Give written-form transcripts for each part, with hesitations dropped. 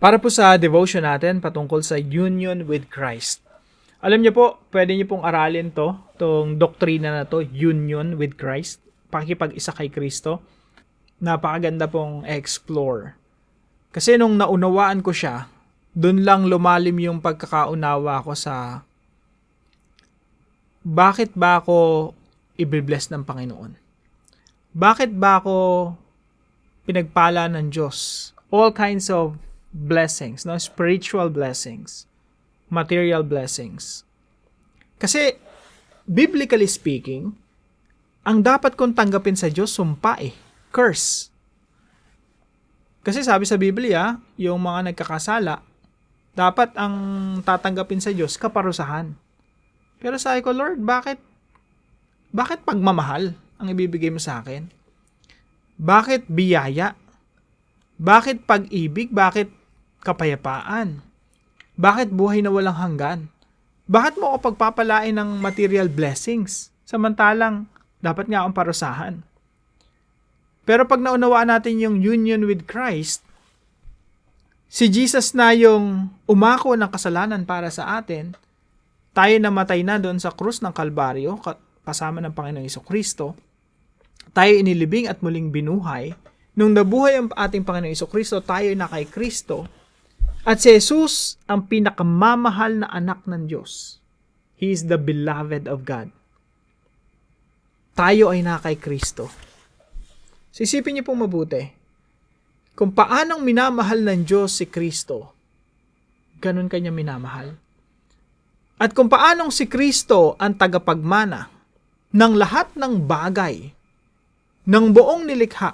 Para po sa devotion natin patungkol sa union with Christ. Alam niyo po, pwede niyo pong aralin tong doktrina na to, union with Christ, pakikipag-isa kay Kristo. Napakaganda pong explore. Kasi nung naunawaan ko siya, dun lang lumalim yung pagkakaunawa ko sa bakit ba ako i-bless ng Panginoon? Bakit ba ako pinagpala ng Diyos? All kinds of blessings, no? Spiritual blessings, material blessings. Kasi, biblically speaking, ang dapat kong tanggapin sa Diyos, sumpa curse. Kasi sabi sa Biblia, yung mga nagkakasala, dapat ang tatanggapin sa Diyos, kaparusahan. Pero sabi ko, Lord, bakit pagmamahal ang ibibigay mo sa akin? Bakit biyaya? Bakit pag-ibig? Bakit kapayapaan? Bakit buhay na walang hanggan? Bakit mo ako pagpapalain ng material blessings? Samantalang, dapat nga akong parusahan. Pero pag naunawaan natin yung union with Christ, si Jesus na yung umako ng kasalanan para sa atin, tayo namatay na doon sa krus ng Kalbaryo, kasama ng Panginoong Jesucristo, tayo inilibing at muling binuhay. Nung nabuhay ang ating Panginoong Jesucristo, tayo na kay Kristo. At si Jesus ang pinakamamahal na anak ng Diyos. He is the beloved of God. Tayo ay na kay Kristo. Sisipin niyo pong mabuti. Kung paanong minamahal ng Diyos si Kristo, ganun kanya minamahal. At kung paanong si Kristo ang tagapagmana ng lahat ng bagay ng buong nilikha.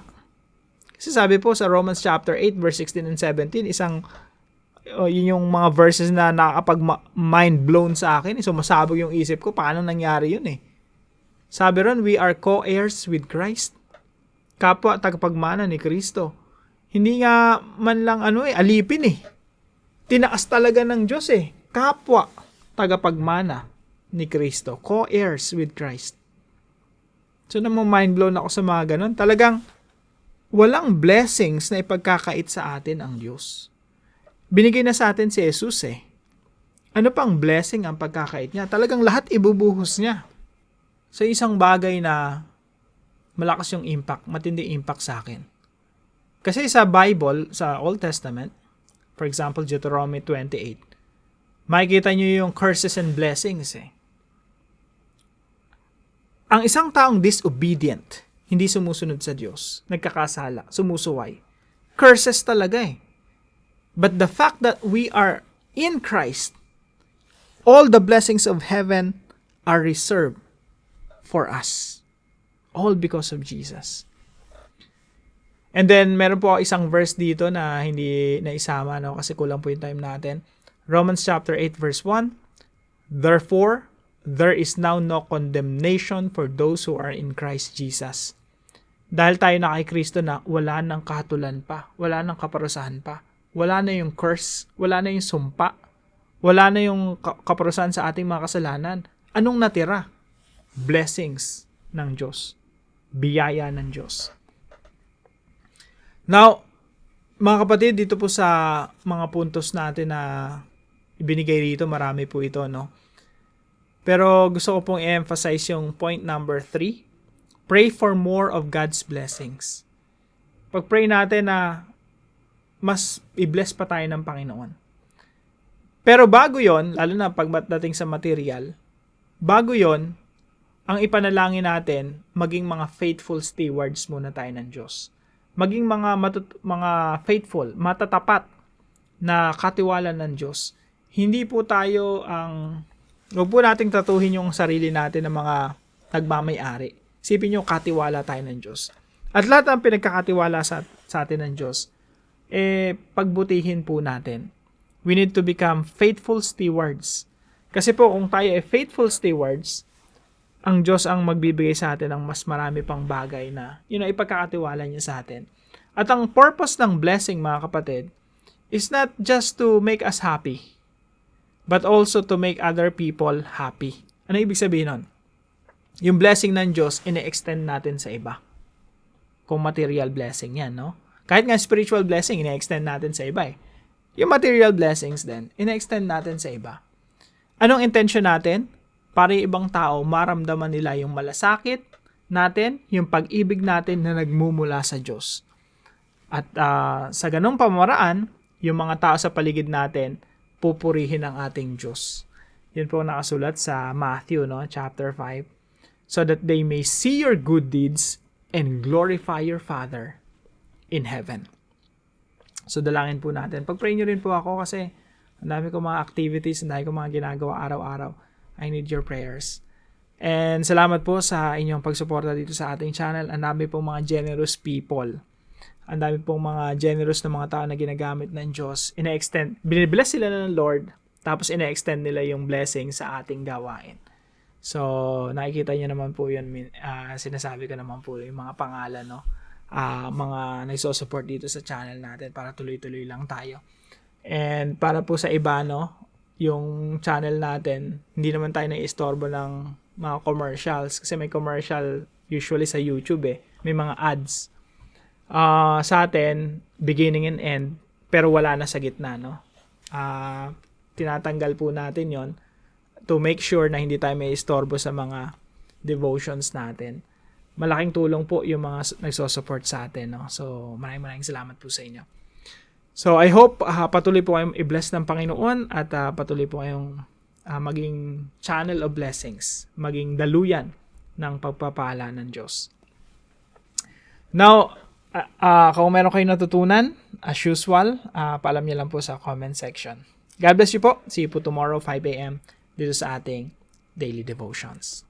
Kasi sabi po sa Romans chapter 8 verse 16 and 17, yun yung mga verses na nakakapag-mind blown sa akin. Sumasabog yung isip ko, paano nangyari yun eh. Sabi ron, we are co-heirs with Christ. Kapwa tagapagmana ni Kristo. Hindi nga man lang alipin eh. Tinaas talaga ng Diyos eh. Kapwa tagapagmana ni Kristo. Co-heirs with Christ. So namang mind blown ako sa mga ganun. Talagang walang blessings na ipagkakait sa atin ang Diyos. Binigay na sa atin si Jesus eh. Ano pang blessing ang pagkakait niya? Talagang lahat ibubuhos niya. Sa isang bagay na malakas yung impact, matindi impact sa akin. Kasi sa Bible, sa Old Testament, for example, Deuteronomy 28, makikita niyo yung curses and blessings eh. Ang isang taong disobedient, hindi sumusunod sa Diyos, nagkakasala, sumusuway, curses talaga eh. But the fact that we are in Christ, all the blessings of heaven are reserved for us. All because of Jesus. And then, meron po isang verse dito na hindi naisama, kasi kulang po yung time natin. Romans chapter 8 verse 1, therefore, there is now no condemnation for those who are in Christ Jesus. Dahil tayo na kay Kristo na wala nang kahatulan pa, wala nang kaparusahan pa, wala na yung curse, wala na yung sumpa, wala na yung kaparusahan sa ating mga kasalanan. Anong natira? Blessings ng Diyos. Biyaya ng Diyos. Now, mga kapatid, dito po sa mga puntos natin na ibinigay rito, marami po ito, no? Pero gusto ko pong i-emphasize yung point number 3. Pray for more of God's blessings. Pag-pray natin na mas i-bless pa tayo ng Panginoon. Pero bago yon, lalo na pagdating sa material, bago yon, ang ipanalangin natin, maging mga faithful stewards muna tayo ng Diyos. Maging mga faithful, matatapat na katiwala ng Diyos. Hindi po tayo huwag po nating tatuhin yung sarili natin ng mga nagmamay-ari. Isipin nyo, katiwala tayo ng Diyos. At lahat ng pinagkakatiwala sa atin ng Diyos, pagbutihin po natin. We need to become faithful stewards. Kasi po, kung tayo ay faithful stewards, ang Diyos ang magbibigay sa atin ng mas marami pang bagay na ipagkakatiwala niya sa atin. At ang purpose ng blessing, mga kapatid, is not just to make us happy, but also to make other people happy. Ano ibig sabihin nun? Yung blessing ng Diyos, ine-extend natin sa iba. Kung material blessing yan, no? Kahit nga spiritual blessing, ine-extend natin sa iba eh. yung material blessings din, ina-extend natin sa iba. Anong intention natin? Para yung ibang tao maramdaman nila yung malasakit natin, yung pag-ibig natin na nagmumula sa Diyos. At sa ganung pamaraan, yung mga tao sa paligid natin, pupurihin ang ating Diyos. Yun po nakasulat sa Matthew, no, chapter 5. So that they may see your good deeds and glorify your Father in heaven. So dalangin po natin. Pag-pray nyo rin po ako kasi ang dami ko mga activities, ang dami ko mga ginagawa araw-araw. I need your prayers. And salamat po sa inyong pagsuporta dito sa ating channel. Ang dami pong mga generous people. Ang dami pong mga generous na mga tao na ginagamit ng Diyos. Ina-extend, binibless sila ng Lord, tapos ina-extend nila yung blessing sa ating gawain. So, nakikita niyo naman po yun, sinasabi ko naman po yung mga pangalan, no? Mga nagso-support dito sa channel natin para tuloy-tuloy lang tayo. And para po sa iba, no, yung channel natin, hindi naman tayo naiistorbo ng mga commercials kasi may commercial usually sa YouTube may mga ads. Sa atin, beginning and end, pero wala na sa gitna, no? Tinatanggal po natin yon to make sure na hindi tayo may istorbo sa mga devotions natin. Malaking tulong po yung mga nagso-support sa atin, no? So, maraming salamat po sa inyo. So, I hope patuloy po kayong i-bless ng Panginoon at patuloy po kayong maging channel of blessings, maging daluyan ng pagpapala ng Diyos. Now, kung meron kayong natutunan, as usual, paalam niyo lang po sa comment section. God bless you po. See you po tomorrow, 5 a.m. dito sa ating Daily Devotions.